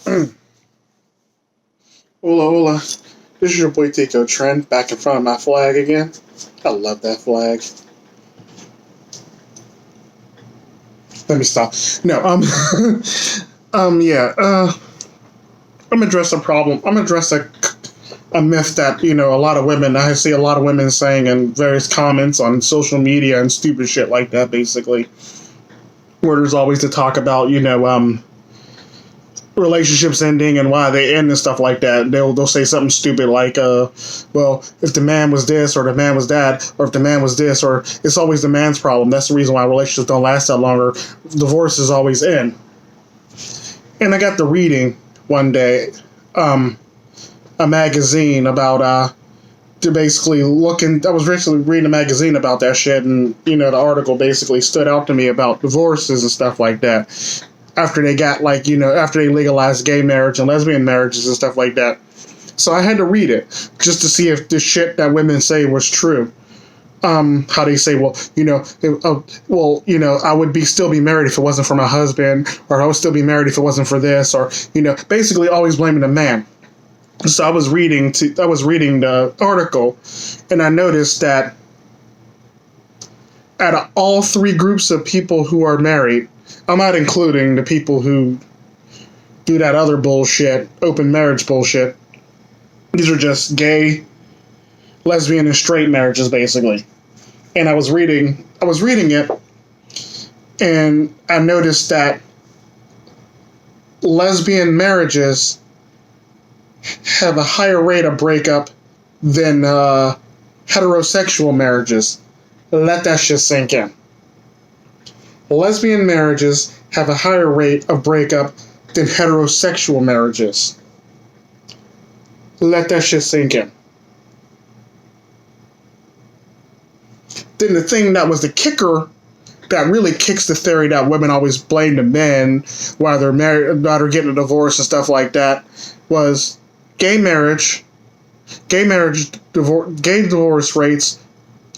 Hola, hola. This is your boy Tico Trent back in front of my flag again. I love that flag. Let me stop. No, yeah. I'm gonna address a problem. I'm gonna address a myth that a lot of women. I see a lot of women saying in various comments on social media and stupid shit like that. Basically, where there's always to talk about relationships ending and why they end and stuff like that. They'll say something stupid like, well, if the man was this or the man was that, or if the man was this, or it's always the man's problem. That's the reason why relationships don't last that longer. Divorce is always in. And I got to reading one day a magazine about to basically looking. I was recently reading a magazine about that shit, and the article basically stood out to me about divorces and stuff like that. After they got after they legalized gay marriage and lesbian marriages and stuff like that. So I had to read it just to see if the shit that women say was true. How they say, well, I would still be married if it wasn't for my husband, or I would still be married if it wasn't for this, or basically always blaming the man. So I was reading the article, and I noticed that out of all three groups of people who are married, I'm not including the people who do that other bullshit, open marriage bullshit. These are just gay, lesbian, and straight marriages, basically. And I was reading it, and I noticed that lesbian marriages have a higher rate of breakup than heterosexual marriages. Let that shit sink in. Lesbian marriages have a higher rate of breakup than heterosexual marriages. Let that shit sink in. Then the thing that was the kicker that really kicks the theory that women always blame the men while they're married, while they're getting a divorce and stuff like that, was gay divorce rates.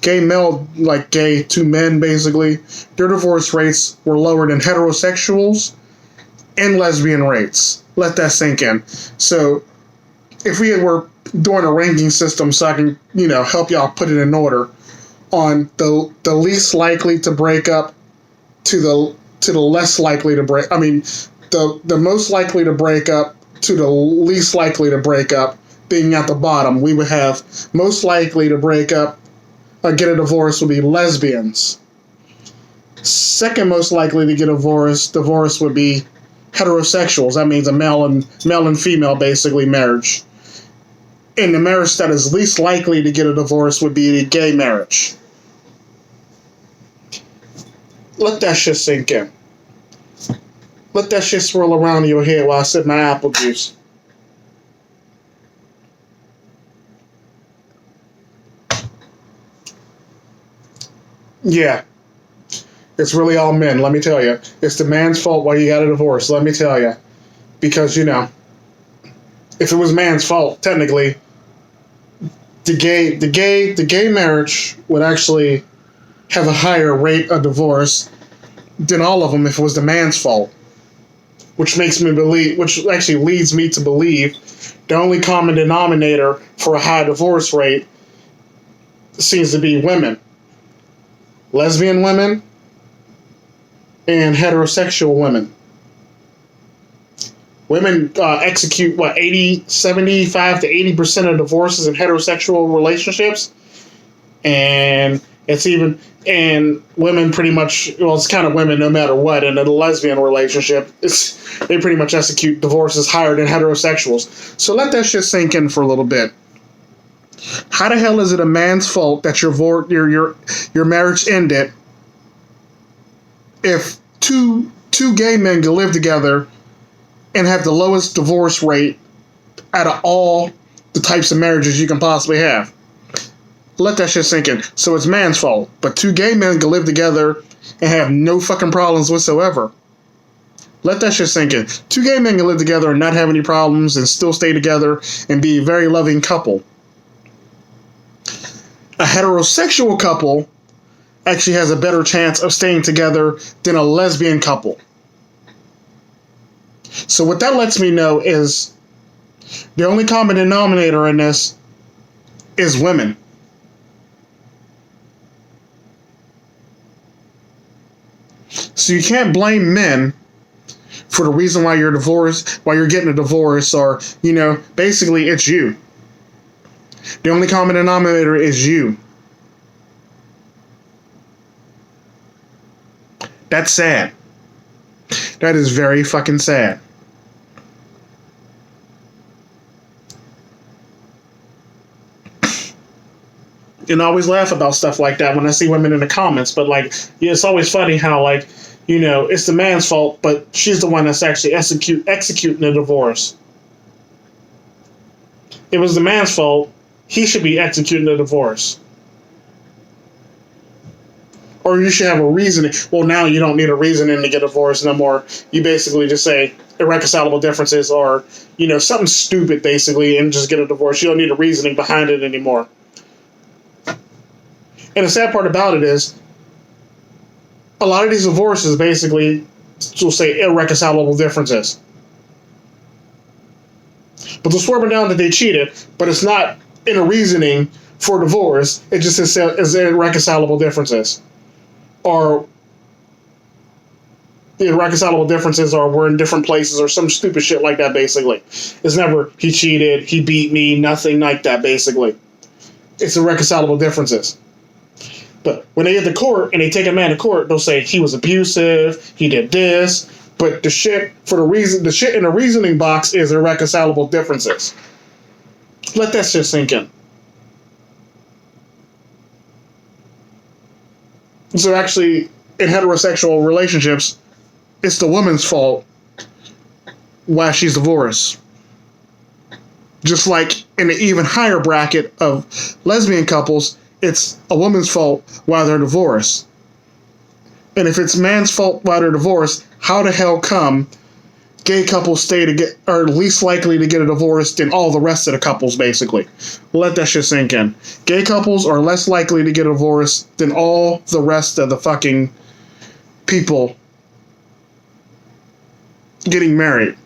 Gay male, like gay two men, basically, their divorce rates were lower than heterosexuals and lesbian rates. Let that sink in. So, if we were doing a ranking system, so I can, help y'all put it in order, on the least likely to break up to the less likely to break. I mean, the most likely to break up to the least likely to break up, being at the bottom, we would have most likely to break up. Get a divorce would be lesbians. Second most likely to get a divorce would be heterosexuals. That means a male and female basically marriage. And the marriage that is least likely to get a divorce would be the gay marriage. Let that shit sink in. Let that shit swirl around in your head while I sip my apple juice. Yeah. It's really all men, let me tell you. It's the man's fault why you got a divorce, let me tell you. Because, if it was man's fault, technically, the gay marriage would actually have a higher rate of divorce than all of them if it was the man's fault. Which actually leads me to believe the only common denominator for a high divorce rate seems to be women. Lesbian women and heterosexual women. Women execute 75 to 80% of divorces in heterosexual relationships, and women pretty much, it's kind of women no matter what. In a lesbian relationship, they pretty much execute divorces higher than heterosexuals. So let that shit sink in for a little bit. How the hell is it a man's fault that your marriage ended if two gay men can live together and have the lowest divorce rate out of all the types of marriages you can possibly have? Let that shit sink in. So it's man's fault, but two gay men can live together and have no fucking problems whatsoever. Let that shit sink in. Two gay men can live together and not have any problems and still stay together and be a very loving couple. A heterosexual couple actually has a better chance of staying together than a lesbian couple. So what that lets me know is the only common denominator in this is women. So you can't blame men for the reason why you're divorced, why you're getting a divorce, or, basically it's you. The only common denominator is you. That's sad. That is very fucking sad. And I always laugh about stuff like that when I see women in the comments, but it's always funny how it's the man's fault, but she's the one that's actually executing the divorce. It was the man's fault. He should be executing the divorce. Or you should have a reasoning. Well, now you don't need a reasoning to get a divorce no more. You basically just say irreconcilable differences or, something stupid basically and just get a divorce. You don't need a reasoning behind it anymore. And the sad part about it is a lot of these divorces basically will say irreconcilable differences. But they'll swear down that they cheated, but it's not in a reasoning for divorce. It just is irreconcilable differences. Or the irreconcilable differences are we're in different places or some stupid shit like that, basically. It's never he cheated, he beat me, nothing like that, basically. It's irreconcilable differences. But when they get to court and they take a man to court, they'll say he was abusive, he did this, but the shit in the reasoning box is irreconcilable differences. Let that shit sink in. So actually, in heterosexual relationships, it's the woman's fault why she's divorced. Just like in the even higher bracket of lesbian couples, it's a woman's fault why they're divorced. And if it's man's fault why they're divorced, how the hell come gay couples are least likely to get a divorce than all the rest of the couples, basically? Let that shit sink in. Gay couples are less likely to get a divorce than all the rest of the fucking people getting married.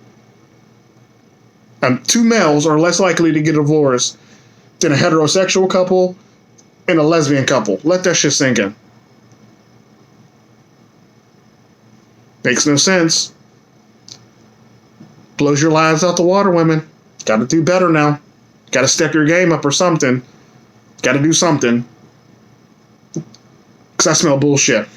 Two males are less likely to get a divorce than a heterosexual couple and a lesbian couple. Let that shit sink in. Makes no sense. Blows your lives out the water, women. Gotta do better now. Gotta step your game up or something. Gotta do something. Because I smell bullshit.